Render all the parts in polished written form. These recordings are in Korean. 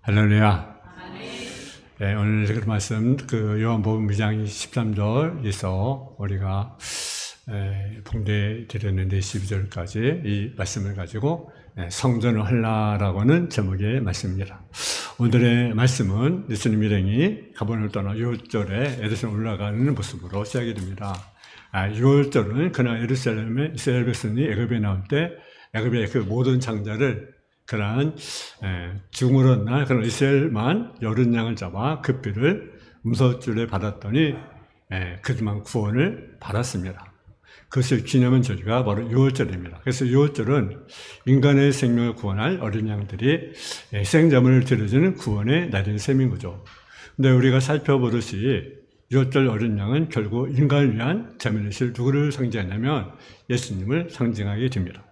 할렐루야. 네, 오늘 그 말씀 요한복음 2장 13절에서 우리가 봉대 드렸는데 12절까지 이 말씀을 가지고 성전을 하려라고는 제목의 말씀입니다. 오늘의 말씀은 예수님 일행이 가버나움을 떠나 6월절에 예루살렘 올라가는 모습으로 시작이 됩니다. 6월절은 그날 예루살렘에 이스라엘 백성이 애굽에 나올 때 애굽의 그 모든 장자를 그러한 죽음으로 날 그런 이스라엘만 여린 양을 잡아 그 피를 문서줄에 받았더니 그들만 구원을 받았습니다. 그것을 기념한 절기가 바로 6월절입니다. 그래서 6월절은 인간의 생명을 구원할 어린 양들이 생자물을 드려주는 구원의 날인 셈인 거죠. 근데 우리가 살펴보듯이 6월절 어린 양은 결국 인간을 위한 제물이실 누구를 상징하냐면 예수님을 상징하게 됩니다.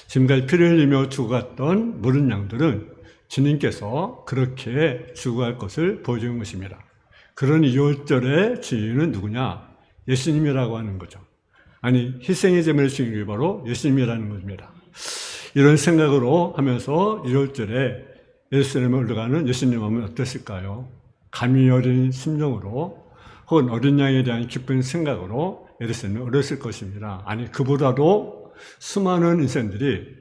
지금까지 피를 흘리며 죽어갔던 모든 양들은 주님께서 그렇게 죽어갈 것을 보여주는 것입니다. 그런 6월절의 주인은 누구냐? 예수님이라고 하는 거죠. 아니, 희생의 제물을 주신 게 바로 예수님이라는 겁니다. 이런 생각으로 하면서 6월절에 예루살렘에 올라가는 예수님 하면 어땠을까요? 감히 어린 심정으로 혹은 어린 양에 대한 기쁜 생각으로 예루살렘에 올랐을 것입니다. 아니, 그보다도 수많은 인생들이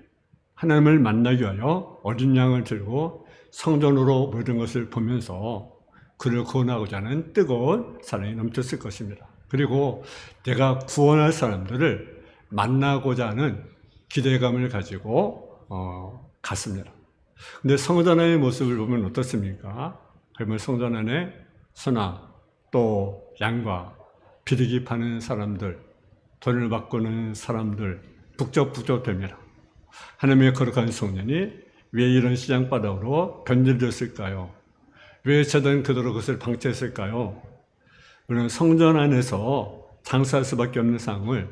하나님을 만나기 위하여 어린 양을 들고 성전으로 모든 것을 보면서 그를 구원하고자 하는 뜨거운 사랑이 넘쳤을 것입니다. 그리고 내가 구원할 사람들을 만나고자 하는 기대감을 가지고 갔습니다. 근데 성전 안의 모습을 보면 어떻습니까? 그러면 성전 안에 소나 또 양과 비리기 파는 사람들, 돈을 바꾸는 사람들 북적북적됩니다. 하나님의 거룩한 성전이 왜 이런 시장바닥으로 변질되었을까요? 왜 저들은 그대로 그것을 방치했을까요? 물론 성전 안에서 장사할 수밖에 없는 상황을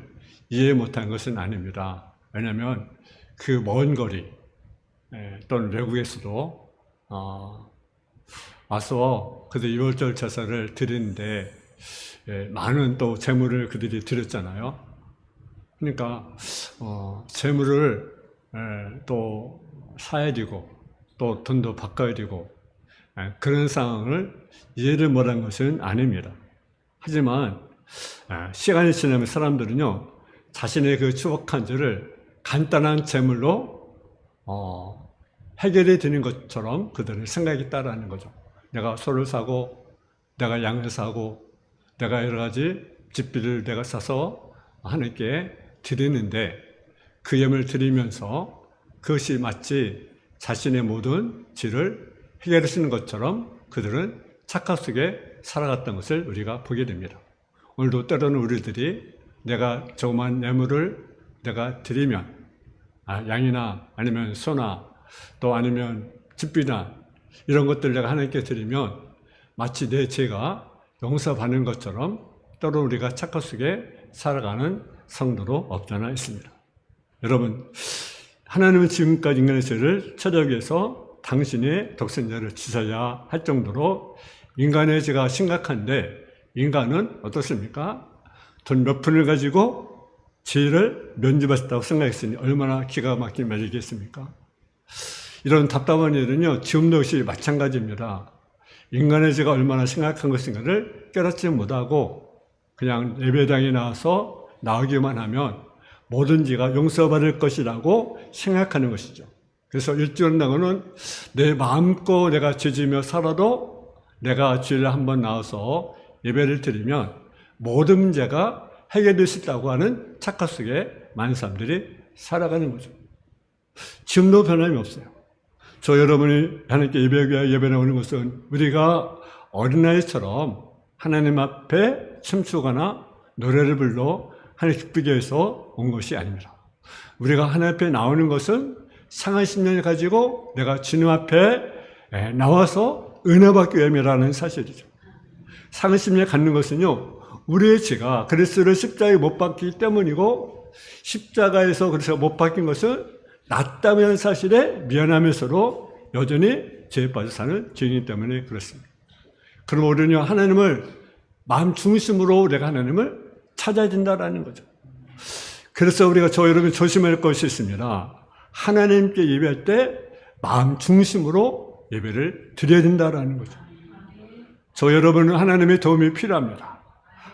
이해 못한 것은 아닙니다. 왜냐하면 그 먼 거리 또는 외국에서도 와서 그들 6월절 제사를 드리는데 많은 또 재물을 그들이 드렸잖아요. 그러니까 재물을 또 사야 되고 또 돈도 바꿔야 되고 그런 상황을 이해를 못한 것은 아닙니다. 하지만 시간이 지나면 사람들은요 자신의 그 추억한 죄를 간단한 재물로 해결이 되는 것처럼 그들은 생각했다라는 거죠. 내가 소를 사고 내가 양을 사고 내가 여러 가지 집비를 내가 사서 하나님께 드리는데 그 예물을 드리면서 그것이 마치 자신의 모든 죄를 해결해 주는 것처럼 그들은 착각 속에 살아갔던 것을 우리가 보게 됩니다. 오늘도 때로는 우리들이 내가 조그만 예물을 내가 드리면 양이나 아니면 소나 또 아니면 집비나 이런 것들 내가 하나님께 드리면 마치 내 죄가 용서받는 것처럼 때로는 우리가 착각 속에 살아가는 성도도 없잖아 있습니다. 여러분, 하나님은 지금까지 인간의 죄를 처리하기 위해서 당신의 독생자를 주셔야 할 정도로 인간의 죄가 심각한데 인간은 어떻습니까? 돈 몇 푼을 가지고 죄를 면제받았다고 생각했으니 얼마나 기가 막힌 말이겠습니까? 이런 답답한 일은요, 지금도 역시 마찬가지입니다. 인간의 죄가 얼마나 심각한 것인가를 깨닫지 못하고 그냥 예배당에 나와서 나오기만 하면 모든 죄가 용서받을 것이라고 생각하는 것이죠. 그래서 일주일나고는 내 마음껏 내가 죄지며 살아도 내가 죄를 한번 나와서 예배를 드리면 모든 죄가 해결될 수 있다고 하는 착각 속에 많은 사람들이 살아가는 거죠. 지금도 변함이 없어요. 저 여러분이 하나님께 예배 나오는 것은 우리가 어린아이처럼 하나님 앞에 춤추거나 노래를 불러 하나님 기쁘게 해서 온 것이 아닙니다. 우리가 하나님 앞에 나오는 것은 상한 심령을 가지고 내가 주님 앞에 나와서 은혜 받기 위함이라는 사실이죠. 상한 심령을 갖는 것은요, 우리의 죄가 그리스도를 십자가에 못 박기 때문이고 십자가에서 그래서 못 박힌 것은 낫다는 사실에 미안하면서도 여전히 죄에 빠져 사는 죄인이기 때문에 그렇습니다. 그럼 우리는 하나님을 마음 중심으로 내가 하나님을 찾아야 된다라는 거죠. 그래서 우리가 여러분 조심할 것이 있습니다. 하나님께 예배할 때 마음 중심으로 예배를 드려야 된다라는 거죠. 저 여러분은 하나님의 도움이 필요합니다.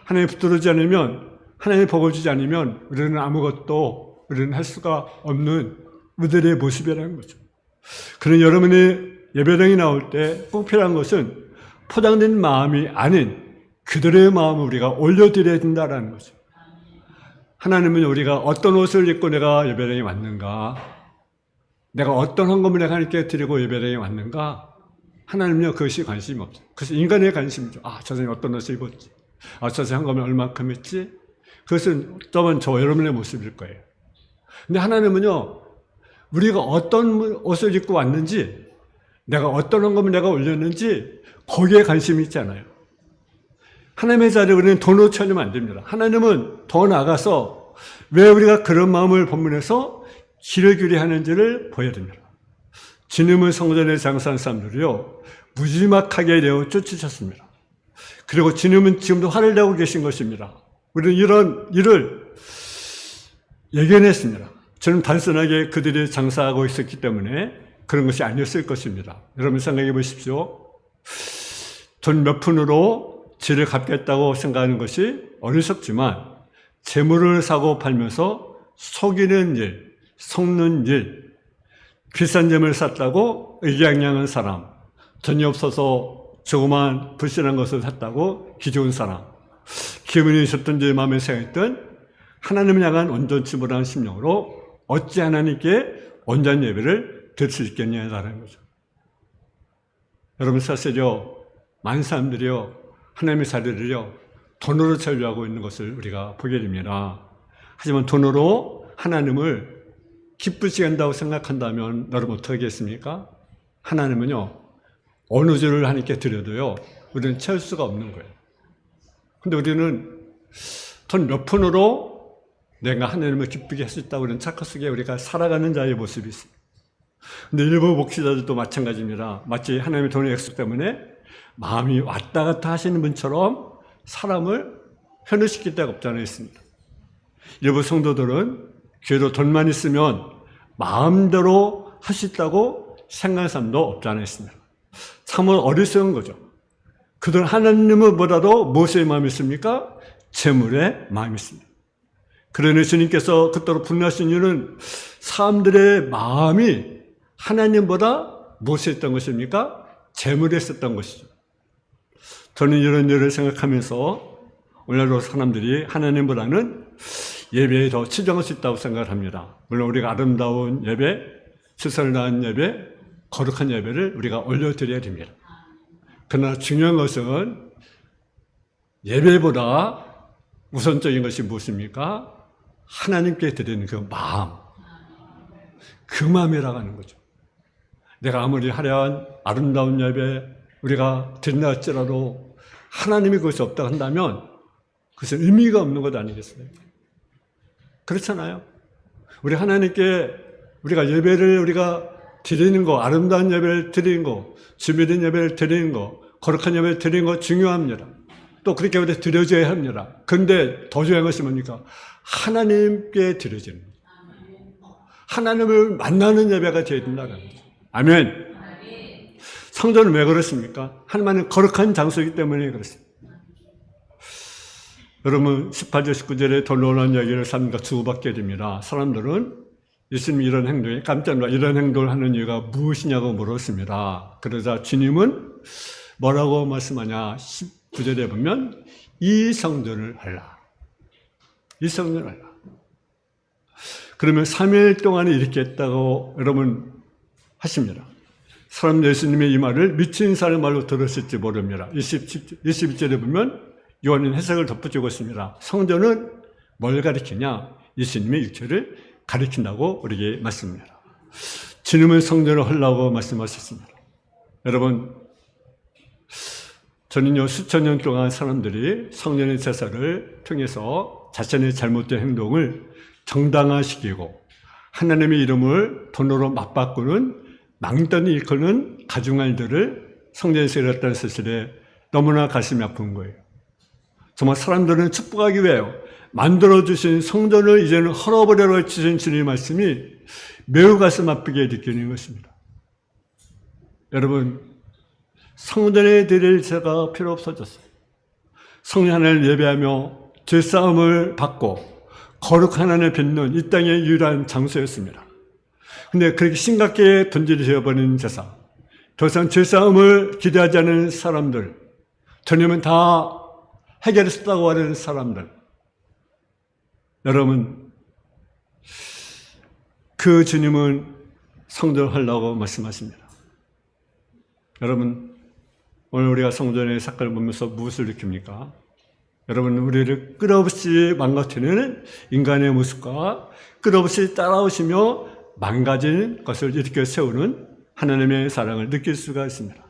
하나님이 붙들어주지 않으면, 하나님이 복을 주지 않으면 우리는 아무것도 우리는 할 수가 없는 우리들의 모습이라는 거죠. 그런 여러분의 예배당이 나올 때 꼭 필요한 것은 포장된 마음이 아닌 그들의 마음을 우리가 올려드려야 된다는 거죠. 하나님은 우리가 어떤 옷을 입고 내가 예배당에 왔는가, 내가 어떤 헌금을 내가 하나님께 드리고 예배당에 왔는가, 하나님은요 그것이 관심이 없어요. 그래서 인간의 관심이죠. 저 사람이 어떤 옷을 입었지, 저 사람이 헌금을 얼마큼 했지, 그것은 또한 저 여러분의 모습일 거예요. 근데 하나님은요 우리가 어떤 옷을 입고 왔는지, 내가 어떤 헌금을 내가 올렸는지 거기에 관심이 있지 않아요. 하나님의 자리에 우리는 돈으로 채우면 안 됩니다. 하나님은 더 나아가서 왜 우리가 그런 마음을 본문해서 기르기리 하는지를 보여야 됩니다. 주님은 성전에 장사한 사람들이요 무지막하게 내어 쫓으셨습니다. 그리고 주님은 지금도 화를 내고 계신 것입니다. 우리는 이런 일을 예견했습니다. 저는 단순하게 그들이 장사하고 있었기 때문에 그런 것이 아니었을 것입니다. 여러분 생각해 보십시오. 돈 몇 푼으로 지를 갚겠다고 생각하는 것이 어리석지만 재물을 사고 팔면서 속이는 일, 속는 일, 비싼 재물을 샀다고 의기양양한 사람, 돈이 없어서 조그만 불신한 것을 샀다고 기죽은 사람, 기분이 있었던지 마음에 생각했던 하나님을 향한 온전치 못한 심령으로 어찌 하나님께 온전한 예배를 드릴 수 있겠냐라는 거죠. 여러분 사실요 많은 사람들이요 하나님의 자리를요 돈으로 채우려고 있는 것을 우리가 보게 됩니다. 하지만 돈으로 하나님을 기쁘시게 한다고 생각한다면 여러분 어떻게 하겠습니까? 하나님은요 어느 줄을 하나님께 드려도요 우리는 채울 수가 없는 거예요. 근데 우리는 돈 몇 푼으로 내가 하나님을 기쁘게 할 수 있다고 하는 착각 속에 우리가 살아가는 자의 모습이 있습니다. 근데 일부 목회자들도 마찬가지입니다. 마치 하나님의 돈의 약속 때문에 마음이 왔다 갔다 하시는 분처럼 사람을 현혹시킬 데가 없잖아요. 있습니다. 일부 성도들은 교회로 돈만 있으면 마음대로 할 수 있다고 생각하는 사람도 없잖아요. 있습니다. 참으로 어리석은 거죠. 그들 하나님을 보다도 무엇의 마음이 있습니까? 재물의 마음이 있습니다. 그러니 주님께서 그토록 분노하신 이유는 사람들의 마음이 하나님보다 무엇에 있던 것입니까? 재물에 있었던 것이죠. 저는 이런 일을 생각하면서 오늘도 사람들이 하나님보다는 예배에 더 치중할 수 있다고 생각을 합니다. 물론 우리가 아름다운 예배, 최선을 다한 예배, 거룩한 예배를 우리가 올려드려야 됩니다. 그러나 중요한 것은 예배보다 우선적인 것이 무엇입니까? 하나님께 드리는 그 마음, 그 마음이라고 하는 거죠. 내가 아무리 화려한 아름다운 예배 우리가 드린다 할지라도 하나님이 그것이 없다고 한다면 그것은 의미가 없는 것 아니겠어요? 그렇잖아요. 우리 하나님께 우리가 예배를 우리가 드리는 거, 아름다운 예배를 드리는 거, 준비된 예배를 드리는 거, 거룩한 예배를 드리는 거 중요합니다. 또 그렇게 우리 드려져야 합니다. 그런데 더 중요한 것이 뭡니까? 하나님께 드려지는 거죠. 하나님을 만나는 예배가 되어야 된다는 거죠. 아멘. 성전은 왜 그렇습니까? 하나님은 거룩한 장소이기 때문에 그렇습니다. 여러분 18절 19절에 더 놀라운 이야기를 삶과 주고받게 됩니다. 사람들은 예수님이 이런 행동에 깜짝 놀라 이런 행동을 하는 이유가 무엇이냐고 물었습니다. 그러자 주님은 뭐라고 말씀하냐? 19절에 보면 이 성전을 하라. 이 성전을 하라. 그러면 3일 동안에 이렇게 했다고 여러분 하십니다. 사람 예수님의 이 말을 미친 사람 말로 들었을지 모릅니다. 21절에 보면 요한은 해석을 덧붙이고 있습니다. 성전은 뭘 가리키냐? 예수님의 육체를 가리킨다고 우리에게 말씀합니다. 주님은 성전을 하려고 말씀하셨습니다. 여러분, 저는요 수천 년 동안 사람들이 성전의 제사를 통해서 자신의 잘못된 행동을 정당화시키고 하나님의 이름을 돈으로 맞바꾸는 낭떠니 일컫는 가중할들을 성전에서 일었다는 사실에 너무나 가슴이 아픈 거예요. 정말 사람들은 축복하기 위해요. 만들어주신 성전을 이제는 헐어버려라 해주신 주님의 말씀이 매우 가슴 아프게 느끼는 것입니다. 여러분, 성전에 드릴 제가 필요 없어졌어요. 성령 하나님을 예배하며 죄싸움을 받고 거룩한 하나님을 빚는 이 땅의 유일한 장소였습니다. 근데 그렇게 심각하게 분질되어버린 제사, 더 이상 죄싸움을 기대하지 않은 사람들, 전염은 다 해결했다고 하는 사람들, 여러분, 그 주님은 성전을 하려고 말씀하십니다. 여러분, 오늘 우리가 성전의 사건을 보면서 무엇을 느낍니까? 여러분, 우리를 끝없이 망가뜨리는 인간의 모습과 끝없이 따라오시며 망가진 것을 일으켜 세우는 하나님의 사랑을 느낄 수가 있습니다.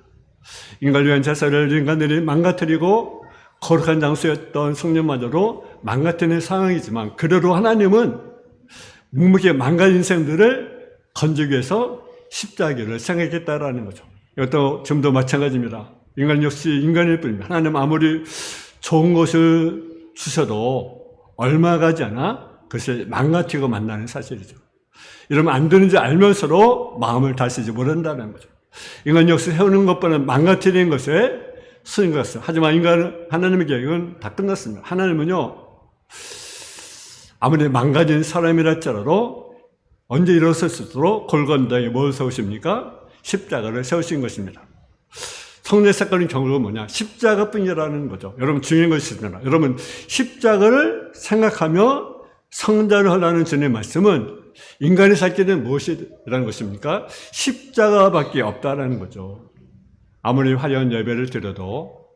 인간을 위한 제사를 인간들이 망가뜨리고 거룩한 장소였던 성전마저도 망가뜨리는 상황이지만, 그래도 하나님은 묵묵히 망가진 인생들을 건지기 위해서 십자가를 생각했다라는 거죠. 이것도 지금도 마찬가지입니다. 인간 역시 인간일 뿐입니다. 하나님 아무리 좋은 것을 주셔도 얼마 가지 않아 그것을 망가뜨리고 만나는 사실이죠. 이러면 안 되는지 알면서도 마음을 다스리지 못한다는 거죠. 인간 역시 해오는 것보다는 망가뜨리는 것에 쓰인 것이었어요. 하지만 하나님의 계획은 다 끝났습니다. 하나님은요, 아무리 망가진 사람이라 할지라도 언제 일어설 수 있도록 골고다에 뭘 세우십니까? 십자가를 세우신 것입니다. 성례 사건의 경우가 뭐냐? 십자가뿐이라는 거죠. 여러분, 중요한 것이 있습니다. 여러분, 십자가를 생각하며 성전을 하라는 주님의 말씀은 인간이 살 길은 무엇이라는 것입니까? 십자가밖에 없다라는 거죠. 아무리 화려한 예배를 드려도,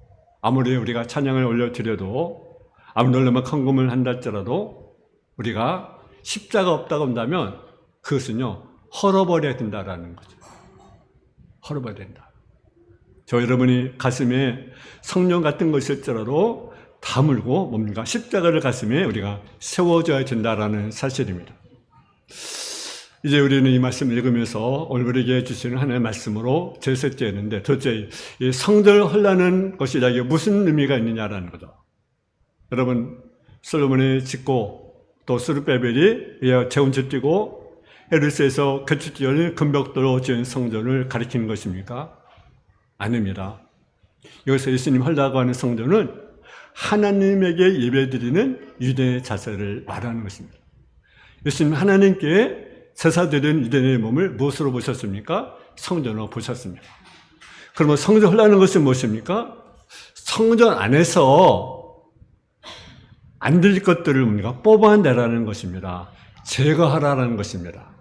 아무리 우리가 찬양을 올려드려도, 아무리 놀라면 헌금을 한다 할지라도 우리가 십자가 없다고 한다면 그것은요, 헐어버려야 된다라는 거죠. 헐어버려야 된다. 저 여러분이 가슴에 성령 같은 것일지라도 다물고 뭡니까? 십자가를 가슴에 우리가 세워줘야 된다라는 사실입니다. 이제 우리는 이 말씀을 읽으면서 오늘 우리에게 주시는 하나님의 말씀으로 제셋째였는데, 도대체 이 성전을 헐라는 것이 이게 무슨 의미가 있느냐라는 거죠. 여러분, 솔로몬이 짓고 또 스룹바벨이 재건축 뛰고 헤르스에서 개축지은 금벽돌로 지은 성전을 가리키는 것입니까? 아닙니다. 여기서 예수님 헐라고 하는 성전은 하나님에게 예배드리는 유대의 자세를 말하는 것입니다. 예수님 하나님께 제사드린 유대인의 몸을 무엇으로 보셨습니까? 성전으로 보셨습니다. 그러면 성전 헐라는 것은 무엇입니까? 성전 안에서 안 될 것들을 우리가 뽑아내라는 것입니다. 제거하라는 것입니다.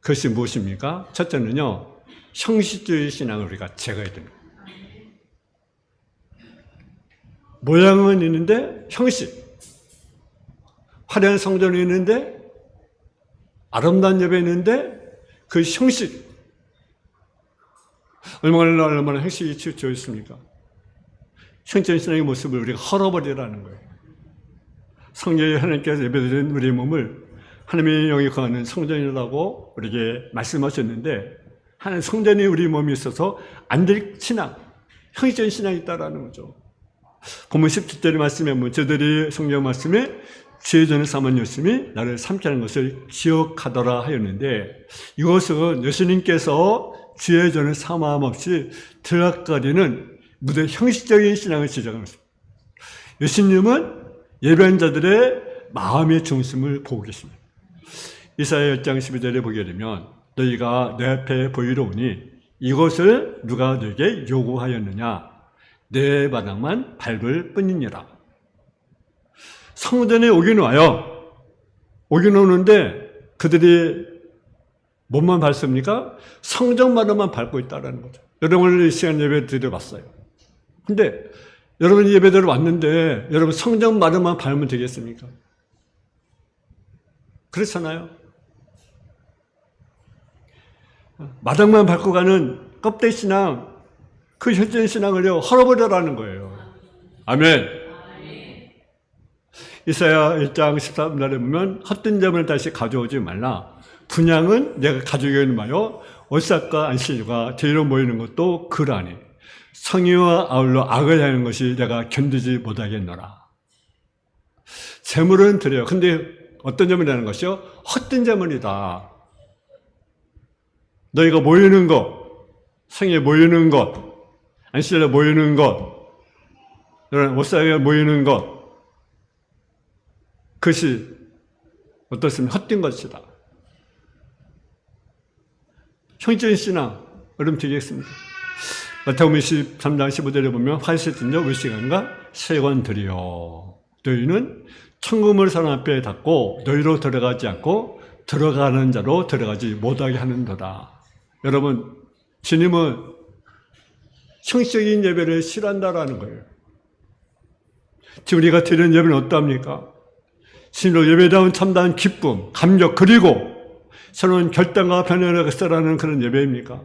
그것이 무엇입니까? 첫째는요, 형식주의 신앙을 우리가 제거해야 됩니다. 모양은 있는데 형식, 화려한 성전이 있는데 아름다운 예배 있는데 그 형식, 얼마나 형식이 치우쳐 있습니까? 형적인 신앙의 모습을 우리가 헐어버리라는 거예요. 성경에 하나님께서 예배드린 우리의 몸을 하나님의 영이 거하는 성전이라고 우리에게 말씀하셨는데, 하나님 성전이 우리 몸에 있어서 안 될 신앙, 형식적인 신앙이 있다라는 거죠. 본문 17절의 말씀에 보면 저들이 성경 말씀에 주의 전을 삼은 열심히 나를 삼게 하는 것을 기억하더라 하였는데, 이것은 예수님께서 주의 전을 삼아함 없이 들락거리는 무대 형식적인 신앙을 지적하는 것입니다. 예수님은 예배한 자들의 마음의 중심을 보고 계십니다. 이사야 1장 12절에 보게 되면 너희가 내 앞에 보이러 오니 이것을 누가 너에게 요구하였느냐? 내 바닥만 밟을 뿐이니라. 성전에 오긴 와요. 오긴 오는데 그들이 뭐만 밟습니까? 성전마다만 밟고 있다는 거죠. 여러분 이 시간 예배 드려봤어요. 근데 여러분 예배드려 왔는데 여러분 성전마다만 밟으면 되겠습니까? 그렇잖아요. 마당만 밟고 가는 껍데기 신앙, 그 현재 신앙을요 헐어버려라는 거예요. 아멘. 이사야 1장 13절에 보면 헛된 점을 다시 가져오지 말라. 분향은 내가 가져오기는 마요. 월삭과 안식일과 제일로 모이는 것도 그러하니 성의와 아울러 악을 하는 것이 내가 견디지 못하겠노라. 재물은 드려요. 근데 어떤 점이라는 것이요? 헛된 재물이다. 너희가 모이는 거, 성에 모이는 것, 안식일에 모이는 것, 옷사에 모이는 것, 그것이 어떻습니까? 헛된 것이다. 형제인 신앙, 어려움 되겠습니다. 마태복음 23장 15절에 보면 환시든요 의식한가 세관들이요 너희는 천국을 사람 앞에 닫고 너희로 들어가지 않고 들어가는 자로 들어가지 못하게 하는도다. 여러분, 주님은 형식적인 예배를 싫어한다라는 거예요. 지금 우리가 드리는 예배는 어떠합니까? 신으로 예배다운 참다운 기쁨, 감격, 그리고 새로운 결단과 변화를 쓰라는 그런 예배입니까?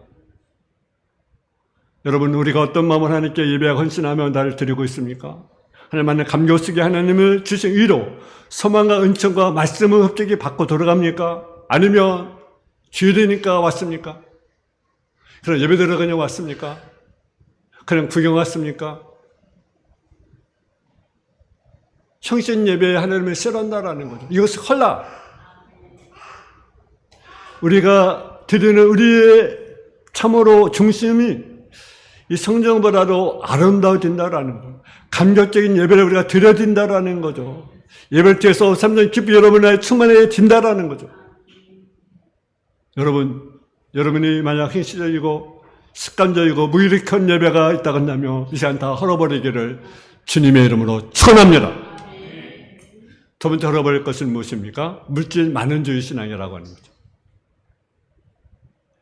여러분, 우리가 어떤 마음을 하나님께 예배하고 헌신하며 나를 드리고 있습니까? 하나님 안에 감격 속에 하나님을 주신 위로 소망과 은총과 말씀을 흡족히 받고 돌아갑니까? 아니면 주일이니까 왔습니까? 그냥 예배 드리러 그냥 왔습니까? 그냥 구경 왔습니까? 형식 예배에 하나님을 싫어한다라는 거죠. 이것은 헐라. 우리가 드리는 우리의 참으로 중심이 이 성경보다도 아름다워진다라는 거. 감격적인 예배를 우리가 드려진다라는 거죠. 예배를 통해서 삼전 기쁨 여러분의 충만해진다라는 거죠. 여러분이 만약 형식적이고 습관적이고 무기력한 예배가 있다고 한다면 이 시간 다 헐어버리기를 주님의 이름으로 축원합니다. 두 번째 헐어버릴 것은 무엇입니까? 물질 만원주의 신앙이라고 하는 거죠.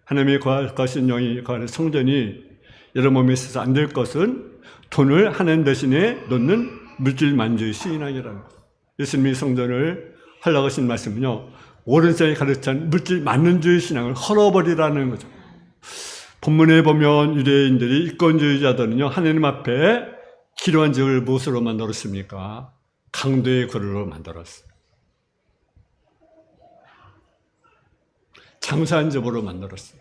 하나님이 거할 것인 영이 거하는 성전이 여러분 몸에 있어서 안 될 것은 돈을 하나님 대신에 놓는 물질 만주의 신앙이라는 거죠. 예수님이 성전을 하려고 하신 말씀은요, 오른쪽에 가르친 물질 만능주의 신앙을 헐어버리라는 거죠. 본문에 보면 유대인들이 이권주의자들은요, 하나님 앞에 기도한 집을 무엇으로 만들었습니까? 강도의 그릇으로 만들었어요. 장사한 집으로 만들었어요.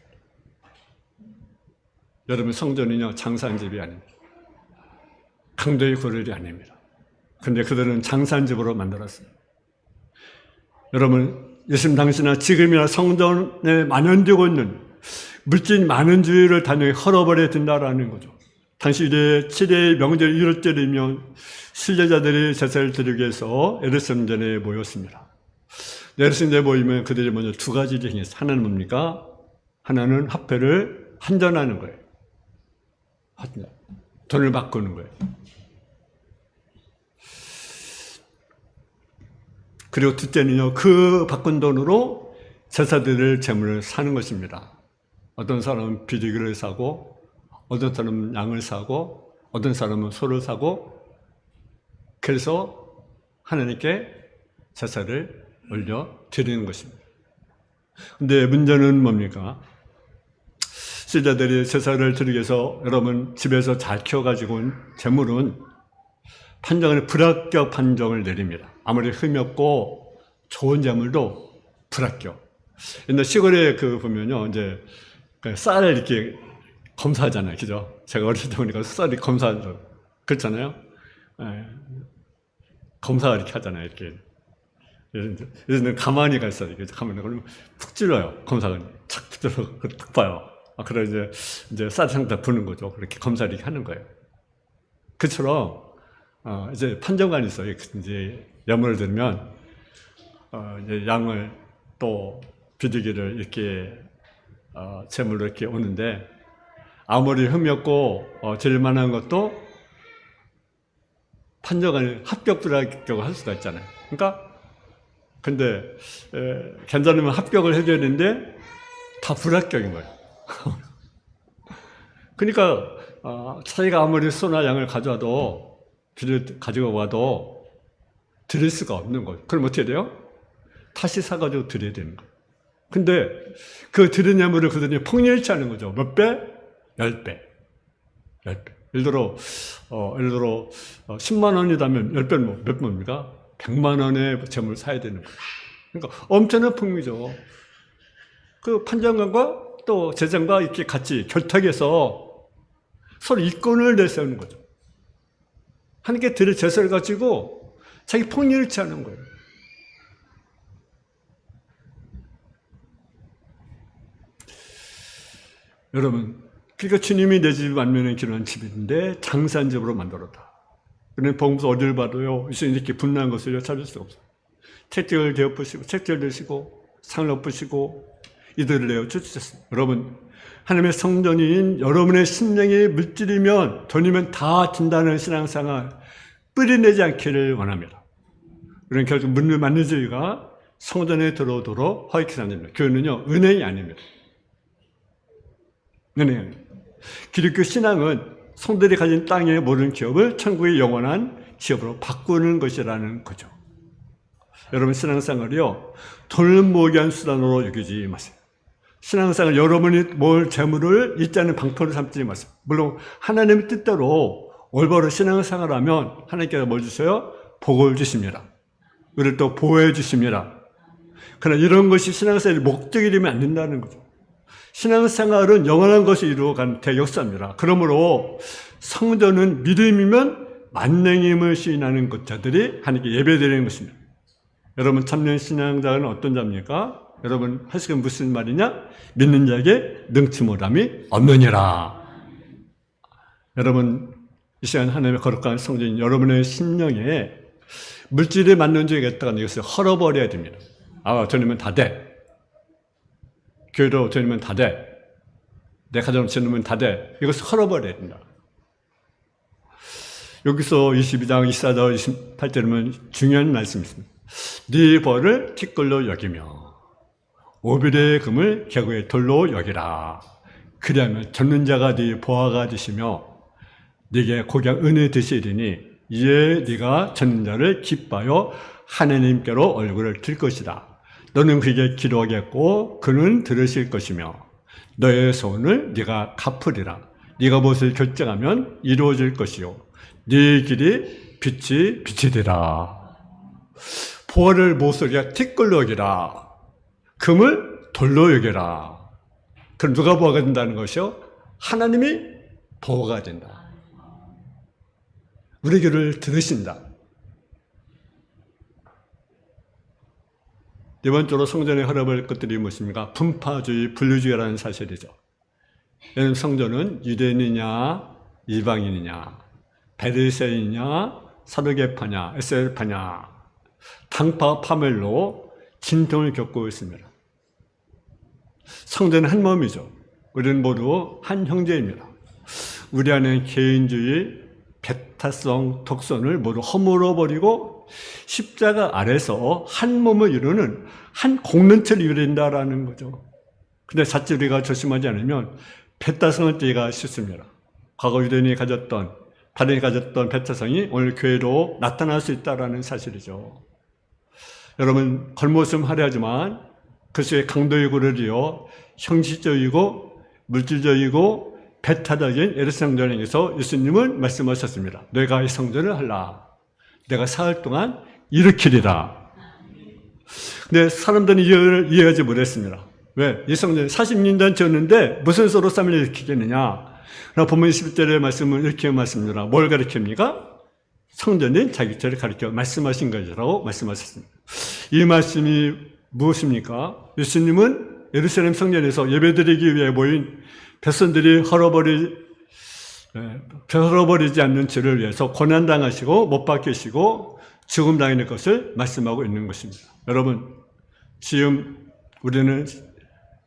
여러분, 성전은요, 장사한 집이 아닙니다. 강도의 그릇이 아닙니다. 근데 그들은 장사한 집으로 만들었어요. 여러분, 예수님 당시나 지금이나 성전에 만연되고 있는 물질 만원주의를 단연히 헐어버려야 된다라는 거죠. 당시 이래 7일 명절 1월절이면 순례자들이 제사를 드리기 위해서 예루살렘전에 모였습니다. 예루살렘전에 모이면 그들이 먼저 두 가지를 행했어요. 하나는 뭡니까? 하나는 화폐를 환전하는 거예요. 돈을 바꾸는 거예요. 그리고 둘째는요, 그 바꾼 돈으로 제사드릴 재물을 사는 것입니다. 어떤 사람은 비둘기를 사고, 어떤 사람은 양을 사고, 어떤 사람은 소를 사고, 그래서 하나님께 제사를 올려 드리는 것입니다. 근데 문제는 뭡니까? 신자들이 제사를 드리기 위해서 여러분 집에서 잘 키워가지고 온 재물은 판정은 불합격 판정을 내립니다. 아무리 흠이 없고 좋은 재물도 불합격. 옛날 시골에 보면요, 이제 쌀을 이렇게 검사하잖아요. 그죠? 제가 어렸을 때 보니까 쌀이 검사하죠. 그렇잖아요? 검사 이렇게 하잖아요. 이렇게. 예전에 가만히 가 있어요. 이렇게 가만히 그러면 푹 찔러요. 검사가 착 찔러서 탁 봐요. 그래 이제 쌀 상태 부는 거죠. 그렇게 검사를 이렇게 하는 거예요. 그처럼 이제 판정관이 있어요. 이제 염을 들면 이제 양을 또 비둘기를 이렇게 제물로 이렇게 오는데 아무리 흠이 없고 드릴 만한 것도 판정관이 합격 불합격을 할 수가 있잖아요. 그러니까 근데 괜찮으면 합격을 해줘야 되는데 다 불합격인 거예요. 그러니까 자기가 아무리 소나 양을 가져와도 가지고 와도 드릴 수가 없는 거예요. 그럼 어떻게 돼요? 다시 사가지고 드려야 되는 거예요. 근데 그 드린 재물을 그들이 폭렬치 않은 거죠. 몇 배? 10배. 10배. 예를 들어 10만 원이라면 10배는 몇 배입니까? 100만 원의 재물을 사야 되는 거예요. 그러니까 엄청난 풍미죠. 그 판정관과 또 재정과 이렇게 같이 결탁해서 서로 이권을 내세우는 거죠. 하나님께 드릴 제사를 가지고 자기 폭렬치 않은 거예요. 여러분, 그러니까 주님이 내 집 만면에 기르는 집인데 장사한 집으로 만들었다. 그런데 보면서 어딜 봐도요, 이렇게 분노한 것을 찾을 수가 없어요. 채찍을 되어부시고, 채찍을 드시고, 상을 엎으시고, 이들을 내어 쫓으셨습니다. 여러분, 하나님의 성전인 여러분의 심령이 물질이면, 돈이면 다 준다는 신앙생활, 뿌리내지 않기를 원합니다. 그러니 결국 문을 만든 저희가 성전에 들어오도록 허락해 줍니다. 교회는요, 은행이 아닙니다. 은행이 아닙니다. 기독교 신앙은 성들이 가진 땅의 모든 기업을 천국의 영원한 기업으로 바꾸는 것이라는 거죠. 여러분, 신앙생활이요, 돈을 모으기 위한 수단으로 여기지 마세요. 신앙생활, 여러분이 모을 재물을 잊자는 방편으로 삼지 마세요. 물론 하나님의 뜻대로 올바로 신앙생활하면 하나님께서 뭘 주세요? 복을 주십니다. 우리를 또 보호해 주십니다. 그러나 이런 것이 신앙생활의 목적이 되면 안 된다는 거죠. 신앙생활은 영원한 것을 이루어가는 대역사입니다. 그러므로 성전은 믿음이면 만능임을 시인하는 자들이 하나님께 예배드리는 것입니다. 여러분, 참된 신앙자는 어떤 자입니까? 여러분, 하시건 무슨 말이냐? 믿는 자에게 능치 못함이 없느니라. 여러분, 이 시간 하나님의 거룩한 성전인 여러분의 심령에 물질에 맞는 적이 있다는 이것을 헐어버려야 됩니다. 아, 저놈은 다 돼. 교회도 저놈은 다 돼. 내 가정 저놈은 다 돼. 이것을 헐어버려야 된다. 여기서 22장 24절 28절에 보면 중요한 말씀이 있습니다. 네 벌을 티끌로 여기며 오빌의 금을 개구의 돌로 여기라. 그리하면 젖는 자가 네 보화가 되시며 네게 고귀한 은혜 되시리니 이에 네가 젖는 자를 기뻐하여 하나님께로 얼굴을 들 것이다. 너는 그에게 기도하겠고 그는 들으실 것이며 너의 소원을 네가 갚으리라. 네가 무엇을 결정하면 이루어질 것이요 네 길이 빛이 되라. 보화를 못쓰게 티끌로 여기라. 금을 돌로 여기라. 그럼 누가 보호가 된다는 것이요? 하나님이 보호가 된다. 우리 기도를 들으신다. 이번 주로 성전에 허락할 것들이 무엇입니까? 분파주의, 분류주의라는 사실이죠. 여러분, 성전은 유대인이냐, 이방인이냐, 베르세인이냐, 사르게파냐, 에셀파냐, 당파 파멸로 진통을 겪고 있습니다. 성전은 한 몸이죠. 우리는 모두 한 형제입니다. 우리 안에 개인주의, 배타성, 독선을 모두 허물어버리고 십자가 아래서 한 몸을 이루는 한 공동체를 이룬다라는 거죠. 근데 자칫 우리가 조심하지 않으면 배타성을 띠기가 쉽습니다. 과거 유대인이 가졌던, 바른이 가졌던 배타성이 오늘 교회로 나타날 수 있다는 사실이죠. 여러분, 겉모습은 화려하지만 그 속에 강도의 고를 이어 형식적이고 물질적이고 배타적인 예루살렘 전쟁에서 예수님은 말씀하셨습니다. 내가 이 성전을 하라. 내가 사흘 동안 일으키리라. 근데 사람들은 이해하지 못했습니다. 왜? 이 성전을 40년 지었는데 무슨 소로 3일 일으키겠느냐? 본문 21절의 말씀은 이렇게 말씀입니다. 뭘 가르칩니까? 성전인 자기 죄를 가르쳐 말씀하신 것이라고 말씀하셨습니다. 이 말씀이 무엇입니까? 예수님은 예루살렘 성전에서 예배드리기 위해 모인 백성들이 헐어버리지 않는 죄를 위해서 고난당하시고 못 박히시고 죽음 당하는 것을 말씀하고 있는 것입니다. 여러분, 지금 우리는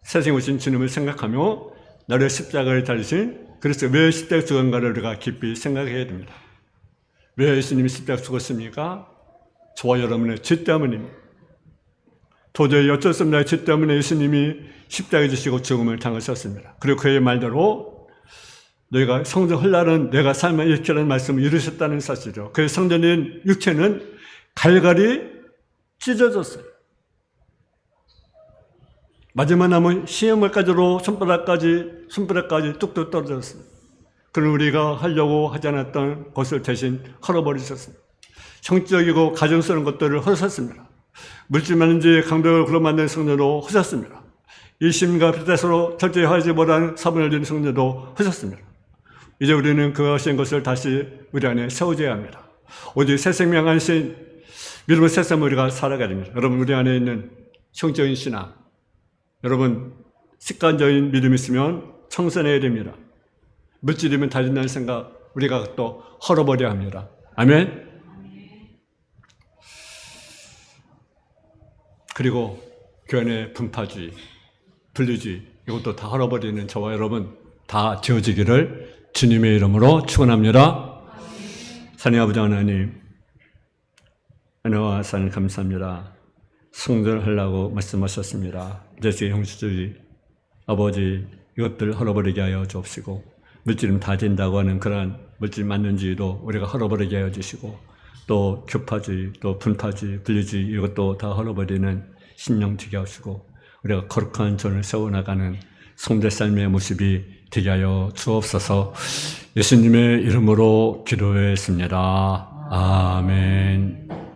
세상에 오신 주님을 생각하며 나를 십자가에 달리신 그래서 왜 십자가 죽은가를 우리가 깊이 생각해야 됩니다. 왜 예수님이 십자가 죽었습니까? 저와 여러분의 죄 때문입니다. 도저히 어쩔 수 없는 죄 때문에 예수님이 십자가에 지시고 죽음을 당하셨습니다. 그리고 그의 말대로 너희가 성전 헐날은 내가 삶을 일으키라는 말씀을 이루셨다는 사실이죠. 그 성전인 육체는 갈갈이 찢어졌어요. 마지막 남은 시험을까지로 손바닥까지 뚝뚝 떨어졌어요. 그럼 우리가 하려고 하지 않았던 것을 대신 헐어버리셨습니다. 형적이고 가정스러운 것들을 헐었습니다. 물질 많은 죄의 강도를 그로 만든 성전도 허셨습니다. 일심과 빛에서로 철저히 하지 못한 사분을 진 성전도 허셨습니다. 이제 우리는 그가 하신 것을 다시 우리 안에 세워져야 합니다. 오직 새 생명 안신 믿음의 새 삶을 우리가 살아가야 됩니다. 여러분, 우리 안에 있는 형적인 신앙, 여러분 습관적인 믿음이 있으면 청산해야 됩니다. 물질이면 다진다는 생각 우리가 또 헐어버려야 합니다. 아멘. 그리고 교회 분파주의, 분리주의 이것도 다 헐어버리는 저와 여러분 다 지어지기를 주님의 이름으로 축원합니다. 하나님 아버지 하나님, 은혜와 사랑을 감사합니다. 성전하려고 말씀하셨습니다. 이제 형제들이 아버지 이것들 헐어버리게 하여 주옵시고, 물질은 다진다고 하는 그러한 물질 만능주의도 우리가 헐어버리게 하여 주시고, 또 교파주의, 또 분파주의, 분리주의 이것도 다 헐어버리는 심령 되게 하시고, 우리가 거룩한 전을 세워나가는 성대 삶의 모습이 되게 하여 주옵소서. 예수님의 이름으로 기도했습니다. 아멘.